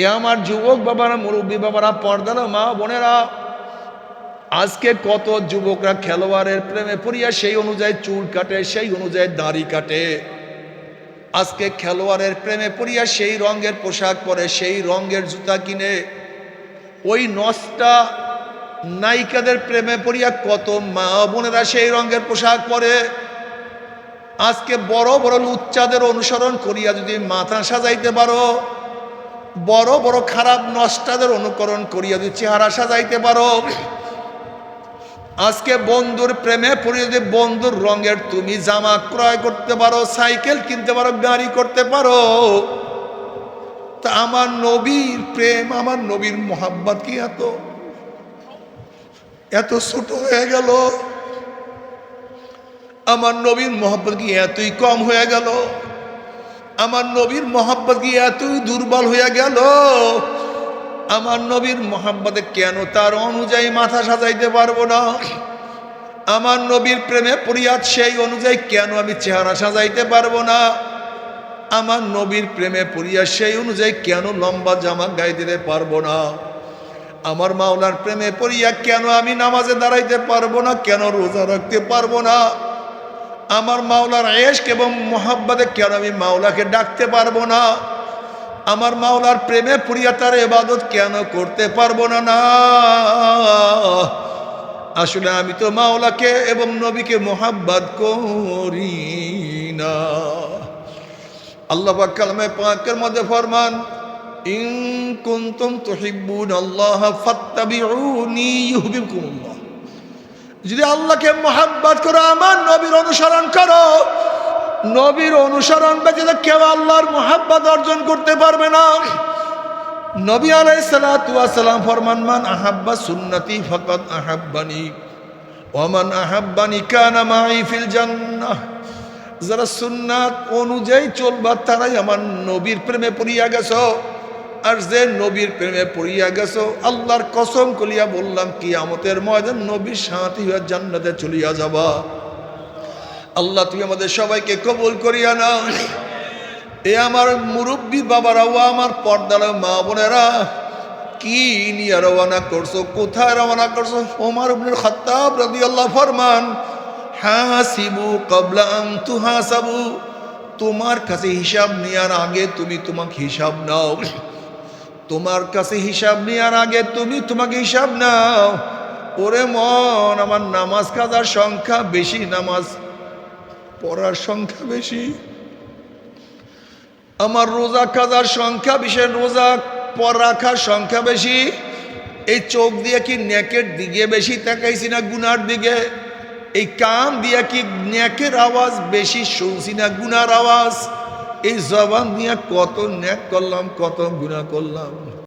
এ আমার যুবক বাবারা, মুরব্বী বাবারা, পর্দার মা বোনেরা, আজকে কত যুবকরা খেলোয়াড়ের প্রেমে পড়িয়া সেই অনুযায়ী চুল কাটে, সেই অনুযায়ী দাড়ি কাটে। আজকে খেলোয়াড়ের প্রেমে পড়িয়া সেই রঙের পোশাক পরে, সেই রঙের জুতা কিনে। ওই নষ্টা নায়িকাদের প্রেমে পড়িয়া কত মা বোনেরা সেই রঙের পোশাক পরে। আজকে বড় বড় লুচ্চাদের অনুসরণ করিয়া যদি মাথা সাজাইতে পারো, বড় বড় খারাপ নষ্টাদের অনুকরণ করিয়া যদি চেহারা সাজাইতে পারো, আজকে বন্ধুর প্রেমে পড়ে যদি বন্ধুর রঙের তুমি জামা ক্রয় করতে পারো, সাইকেল কিনতে পারো, গাড়ি করতে পারো, তা আমার নবীর প্রেম, আমার নবীর মোহাব্বত কি এত ছোট হয়ে গেল? আমার নবীর মোহাব্বত কি এতই কম হয়ে গেল? আমার নবীর মোহাব্বত কি এতই দুর্বল হয়ে গেল? আমার নবীর মোহাব্বতে কেন তার অনুযায়ী মাথা সাজাইতে পারবো না? আমার নবীর প্রেমে পড়িয়া সেই অনুযায়ী কেন আমি চেহারা সাজাইতে পারবো না? আমার নবীর প্রেমে পড়িয়া সেই অনুযায়ী কেন লম্বা জামা গায়ে দিতে পারবো না? আমার মাওলার প্রেমে পড়িয়া কেন আমি নামাজে দাঁড়াইতে পারবো না? কেন রোজা রাখতে পারবো না? আমার মাওলার ইশক এবং মোহাব্বতে কেন আমি মাওলাকে ডাকতে পারবো না? আমার মাওলার প্রেমে পড়িয়া তার ইবাদত কেন করতে পারবো না? না, আসলে আমি তো মাওলাকে এবং নবীকে মোহাব্বত করি না। আল্লাহ পাক কালামে পাকের মধ্যে ফরমান, ইন কুনতুম তুহিব্বুনাল্লাহ ফাত্তাবিউনি ইউহিব্বুকুমুল্লাহ। যদি আল্লাহকে মোহাব্বত করো, আমার নবীর অনুসরণ করো। নবীর অনুসরণ ব্যতীত কেউ আল্লাহর মোহাব্বত অর্জন করতে পারবে না। নবী আলাইহিস সালাতু ওয়াস সালাম ফরমান, মান আহাব্বা সুন্নতি ফাকাদ আহাব্বানি ওয়া মান আহাব্বানি কানা মাই ফিল জান্নাহ। যারা সুন্নাত অনুযায়ী চলবা তারাই আমার নবীর প্রেমে পড়িয়া গেছো। আর যে নবীর প্রেমে পড়িয়া গেছো, আল্লাহর কসম করিয়া বললাম, কিয়ামতের ময়দান নবীর সাথী হয়ে জান্নাতে চলিয়া যাবা। আল্লাহ তুমি আমাদের সবাইকে কবুল করিয়া নাও। এ আমার মুরব্বী বাবারা, ও আমার পর্দার মা বোনেরা, কি নিয়ে রওনা করছো? কোথায় রওনা করছো? ওমর ইবনে খাত্তাব রাদিয়াল্লাহু ফরমান, হাসিবু ক্বাবলা আন তুহাসাবু। তোমার কাছে হিসাব নেওয়ার আগে তুমি তোমাকে হিসাব নাও। তোমার কাছে হিসাব নেওয়ার আগে তুমি তোমাকে হিসাব নাও। ওরে মন, আমার নামাজ কাজার সংখ্যা বেশি, নামাজ পড়ার সংখ্যা বেশি। আমার রোজা কাজার সংখ্যা বেশি, রোজা পর রাখার সংখ্যা বেশি। এই চোখ দিয়ে কি নেকের দিকে বেশি তাকাইছি না গুনার দিকে? এই কান দিয়ে কি নেকের আওয়াজ বেশি শুনছি না গুনার আওয়াজ? এই জবান দিয়ে কত নেক করলাম, কত গুনাহ করলাম।